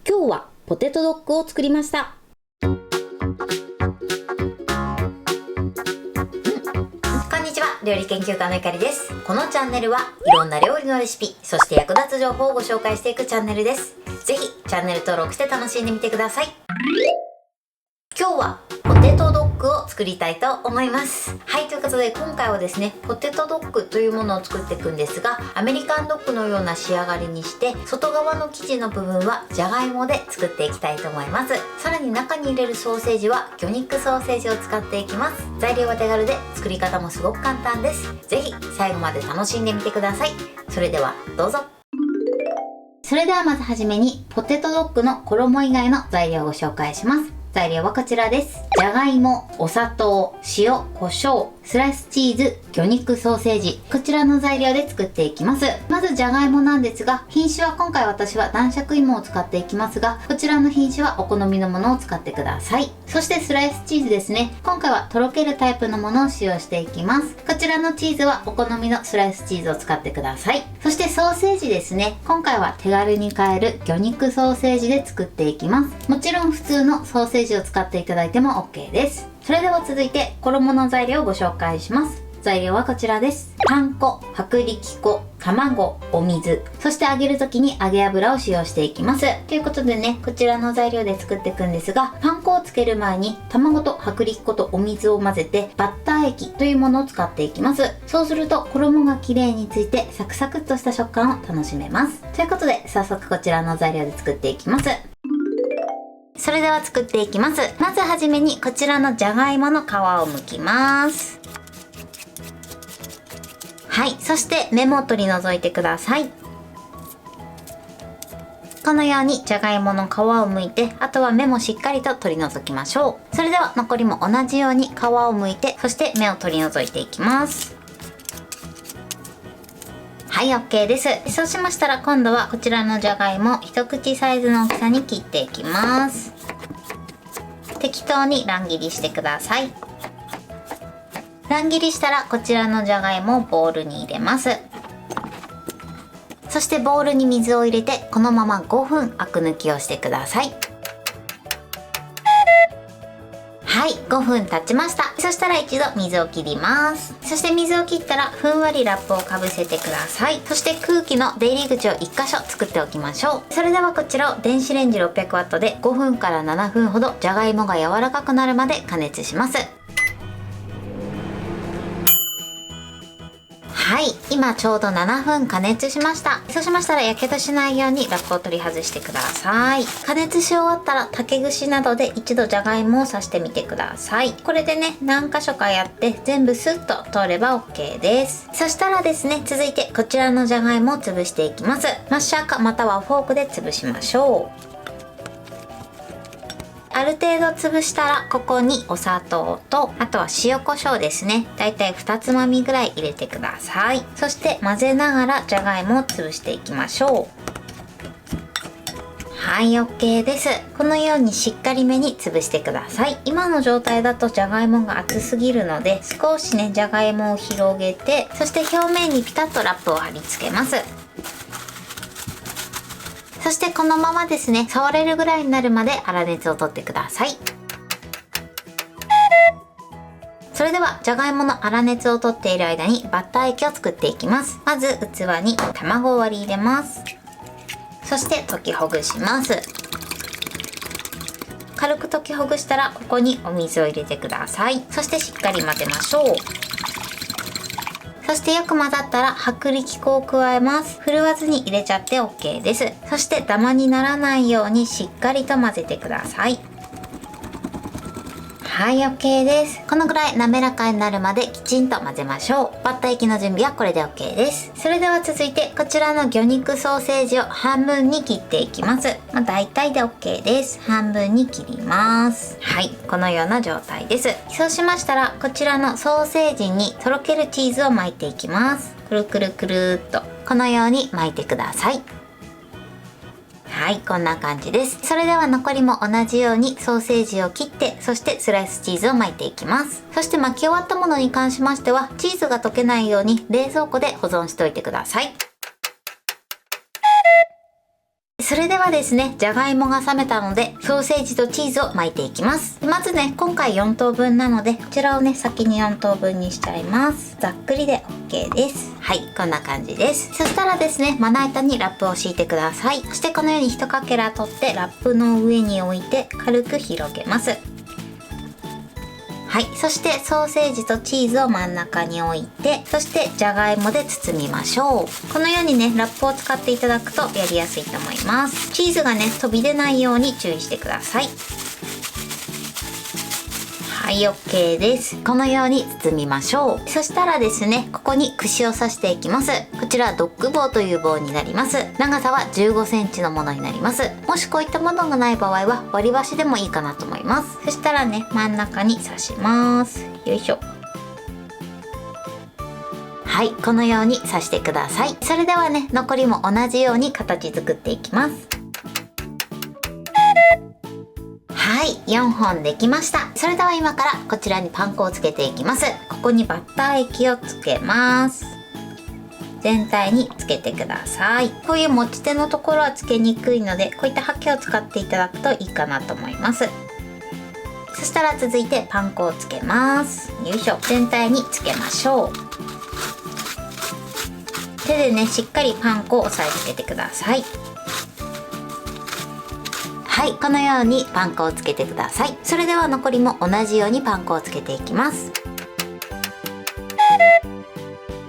今日はポテトドッグを作りました。こんにちは、料理研究家のゆかりです。このチャンネルはいろんな料理のレシピ、そして役立つ情報をご紹介していくチャンネルです。ぜひチャンネル登録して楽しんでみてください。今日はポテトドッグを作りたいと思います。はい、ということで今回はですね、ポテトドッグというものを作っていくんですが、アメリカンドッグのような仕上がりにして、外側の生地の部分はじゃがいもで作っていきたいと思います。さらに中に入れるソーセージは魚肉ソーセージを使っていきます。材料は手軽で作り方もすごく簡単です。ぜひ最後まで楽しんでみてください。それではどうぞ。それではまずはじめにポテトドッグの衣以外の材料をご紹介します。材料はこちらです。じゃがいも、お砂糖、塩、胡椒、スライスチーズ、魚肉ソーセージ。こちらの材料で作っていきます。まずじゃがいもなんですが、品種は今回私は男爵芋を使っていきますが、こちらの品種はお好みのものを使ってください。そしてスライスチーズですね。今回はとろけるタイプのものを使用していきます。こちらのチーズはお好みのスライスチーズを使ってください。そしてソーセージですね。今回は手軽に買える魚肉ソーセージで作っていきます。もちろん普通のソーセージを使っていただいても OK です。それでは続いて衣の材料をご紹介します。材料はこちらです。パン粉、薄力粉、卵、お水、そして揚げる時に揚げ油を使用していきます。ということでね、こちらの材料で作っていくんですが、パン粉をつける前に卵と薄力粉とお水を混ぜてバッター液というものを使っていきます。そうすると衣が綺麗についてサクサクっとした食感を楽しめます。ということで早速こちらの材料で作っていきます。それでは作っていきます。まずはじめにこちらのじゃがいもの皮を剥きます。はい、そして芽も取り除いてください。このようにじゃがいもの皮を剥いて、あとは芽もしっかりと取り除きましょう。それでは残りも同じように皮を剥いて、そして芽を取り除いていきます。はい、OK です。そうしましたら今度はこちらのじゃがいも一口サイズの大きさに切っていきます。適当に乱切りしてください。乱切りしたらこちらのじゃがいもをボウルに入れます。そしてボウルに水を入れてこのまま5分アク抜きをしてください。はい、5分経ちました。そしたら一度水を切ります。そして水を切ったらふんわりラップをかぶせてください。そして空気の出入り口を1箇所作っておきましょう。それではこちらを電子レンジ 600W で5分から7分ほどじゃがいもが柔らかくなるまで加熱します。はい、今ちょうど7分加熱しました。そうしましたらやけどしないようにラップを取り外してください。加熱し終わったら竹串などで一度じゃがいもを刺してみてください。これでね、何箇所かやって全部スッと通れば OK です。そしたらですね、続いてこちらのじゃがいもを潰していきます。マッシャーかまたはフォークで潰しましょう。ある程度潰したらここにお砂糖とあとは塩コショウですね、だいたい2つまみぐらい入れてください。そして混ぜながらじゃがいもを潰していきましょう。はい、 OK です。このようにしっかりめに潰してください。今の状態だとじゃがいもが厚すぎるので少しねじゃがいもを広げて、そして表面にピタッとラップを貼り付けます。そしてこのままですね、触れるぐらいになるまで粗熱を取ってください。それではじゃがいもの粗熱を取っている間にバッター液を作っていきます。まず器に卵を割り入れます。そして溶きほぐします。軽く溶きほぐしたらここにお水を入れてください。そしてしっかり混ぜましょう。そしてよく混ざったら薄力粉を加えます。振るわずに入れちゃって OK です。そしてダマにならないようにしっかりと混ぜてください。はい、 OK です。このぐらい滑らかになるまできちんと混ぜましょう。バッター液の準備はこれで OK です。それでは続いてこちらの魚肉ソーセージを半分に切っていきます。大体で OK です。半分に切ります。はい、このような状態です。そうしましたらこちらのソーセージにとろけるチーズを巻いていきます。くるくるくるっとこのように巻いてください。はい、こんな感じです。それでは残りも同じようにソーセージを切って、そしてスライスチーズを巻いていきます。そして巻き終わったものに関しましてはチーズが溶けないように冷蔵庫で保存しておいてください。それではですね、じゃがいもが冷めたのでソーセージとチーズを巻いていきます。まずね、今回4等分なのでこちらをね先に4等分にしちゃいます。ざっくりで OK です。はい、こんな感じです。そしたらですね、まな板にラップを敷いてください。そしてこのように1かけら取ってラップの上に置いて軽く広げます。はい、そしてソーセージとチーズを真ん中に置いて、そしてじゃがいもで包みましょう。このようにねラップを使っていただくとやりやすいと思います。チーズがね飛び出ないように注意してください。はい、 OK です。このように包みましょう。そしたらですね、ここに串を刺していきます。こちらドッグ棒という棒になります。長さは15センチのものになります。もしこういったものがない場合は割り箸でもいいかなと思います。そしたらね、真ん中に刺します。よいしょ。はい、このように刺してください。それではね、残りも同じように形作っていきます。はい、4本できました。それでは今からこちらにパン粉をつけていきます。ここにバッター液をつけます。全体につけてください。こういう持ち手のところはつけにくいので、こういったハケを使っていただくといいかなと思います。そしたら続いてパン粉をつけます。よいしょ。全体につけましょう。手でね、しっかりパン粉を押さえつけてください。はい、このようにパン粉をつけてください。それでは残りも同じようにパン粉をつけていきます。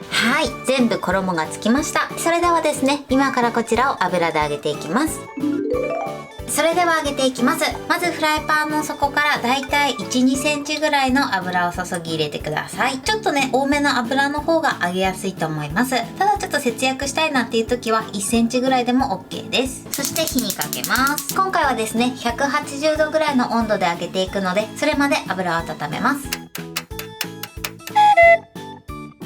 はい、全部衣がつきました。それではですね、今からこちらを油で揚げていきます。それでは揚げていきます。まずフライパンの底からだいたい 1,2 センチぐらいの油を注ぎ入れてください。ちょっとね、多めの油の方が揚げやすいと思います。ただちょっと節約したいなっていう時は1センチぐらいでも OK です。そして火にかけます。今回はですね、180度ぐらいの温度で揚げていくので、それまで油を温めます。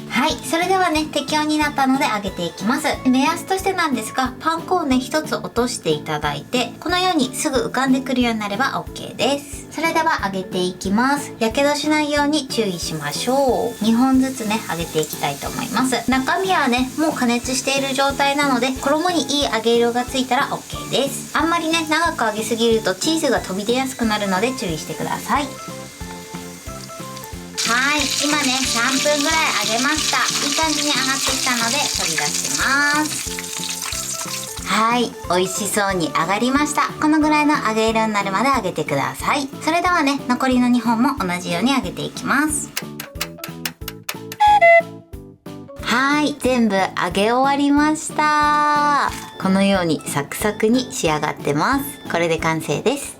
はい、それではね、適温になったので揚げていきます。目安としてなんですが、パン粉をね一つ落としていただいて、このようにすぐ浮かんでくるようになれば OK です。それでは揚げていきます。やけどしないように注意しましょう。2本ずつね揚げていきたいと思います。中身はねもう加熱している状態なので、衣にいい揚げ色がついたら OK です。あんまりね長く揚げすぎるとチーズが飛び出やすくなるので注意してください。はい、今ね3分ぐらい揚げました。いい感じに揚がってきたので取り出します。はい、美味しそうに揚がりました。このぐらいの揚げ色になるまで揚げてください。それではね、残りの2本も同じように揚げていきます。はい、全部揚げ終わりました。このようにサクサクに仕上がってます。これで完成です。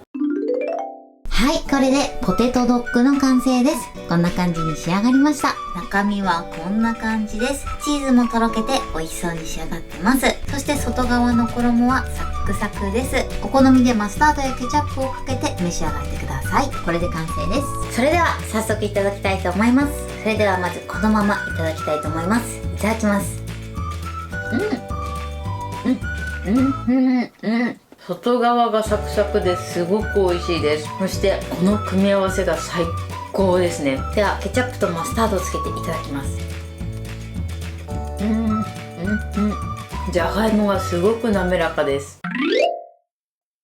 はい、これでポテトドッグの完成です。こんな感じに仕上がりました。中身はこんな感じです。チーズもとろけて美味しそうに仕上がってます。そして外側の衣はサックサクです。お好みでマスタードやケチャップをかけて召し上がってください。これで完成です。それでは早速いただきたいと思います。それではまずこのままいただきたいと思います。いただきます。外側がサクサクですごく美味しいです。そしてこの組み合わせが最高ですね。ではケチャップとマスタードをつけていただきます。じゃがいもがすごく滑らかです。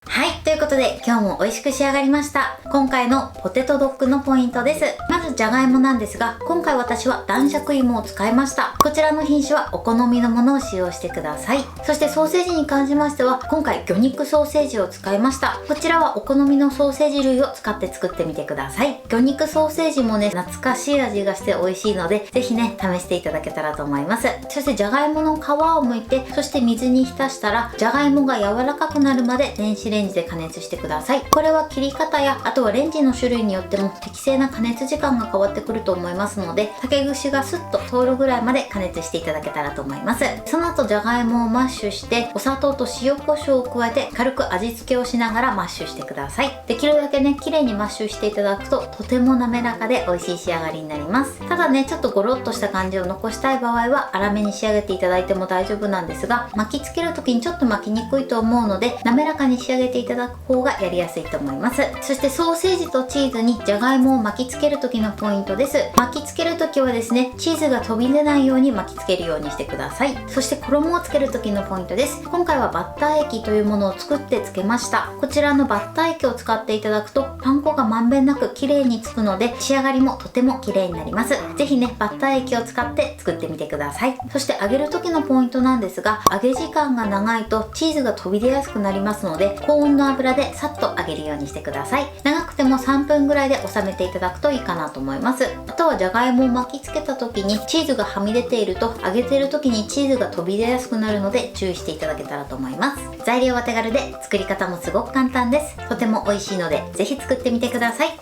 はい、ということで今日も美味しく仕上がりました。今回のポテトドッグのポイントです。まずじゃがいもなんですが、今回私は男爵芋を使いました。こちらの品種はお好みのものを使用してください。そしてソーセージに関しましては、今回魚肉ソーセージを使いました。こちらはお好みのソーセージ類を使って作ってみてください。魚肉ソーセージもね懐かしい味がして美味しいので、ぜひね試していただけたらと思います。そしてじゃがいもの皮を剥いて、そして水に浸したらじゃがいもが柔らかくなるまで電子レンジで加熱してください。これは切り方やあとはレンジの種類によっても適正な加熱時間が変わってくると思いますので、竹串がスッと通るぐらいまで加熱していただけたらと思います。その後じゃがいもをマッシュしてお砂糖と塩コショウを加えて軽く味付けをしながらマッシュしてください。できるだけね綺麗にマッシュしていただくととても滑らかで美味しい仕上がりになります。ただねちょっとゴロッとした感じを残したい場合は粗めに仕上げていただいても大丈夫なんですが、巻きつける時にちょっと巻きにくいと思うので滑らかに仕上げていただく方がやりやすいと思います。そしてソーセージとチーズにじゃがいもを巻きつける時のポイントです。巻きつける時はですね、チーズが飛び出ないように巻きつけるようにしてください。そして衣をつける時のポイントです。今回はバッター液というものを作ってつけました。こちらのバッター液を使っていただくとパン粉がまんべんなく綺麗につくので、仕上がりもとても綺麗になります。ぜひね、バッター液を使って作ってみてください。そして揚げる時のポイントなんですが、揚げ時間が長いとチーズが飛び出やすくなりますので、高温の油でさっと揚げるようにしてください。長くても3分ぐらいで収めていただくといいかなと思います。あとはじゃがいもを巻きつけた時にチーズがはみ出ていると、揚げている時にチーズが飛び出やすくなるので注意していただけたらと思います。材料は手軽で作り方もすごく簡単です。とても美味しいのでぜひ作ってみてください。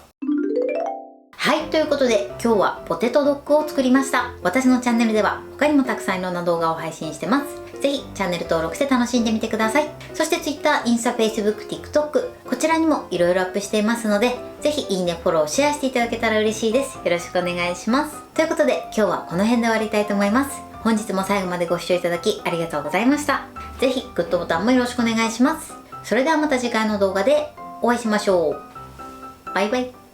はい、ということで今日はポテトドッグを作りました。私のチャンネルでは他にもたくさんいろんな動画を配信してます。ぜひチャンネル登録して楽しんでみてください。そして Twitter、インスタ、Facebook、TikTok こちらにもいろいろアップしていますので、ぜひいいね、フォロー、シェアしていただけたら嬉しいです。よろしくお願いします。ということで今日はこの辺で終わりたいと思います。本日も最後までご視聴いただきありがとうございました。ぜひグッドボタンもよろしくお願いします。それではまた次回の動画でお会いしましょう。バイバイ。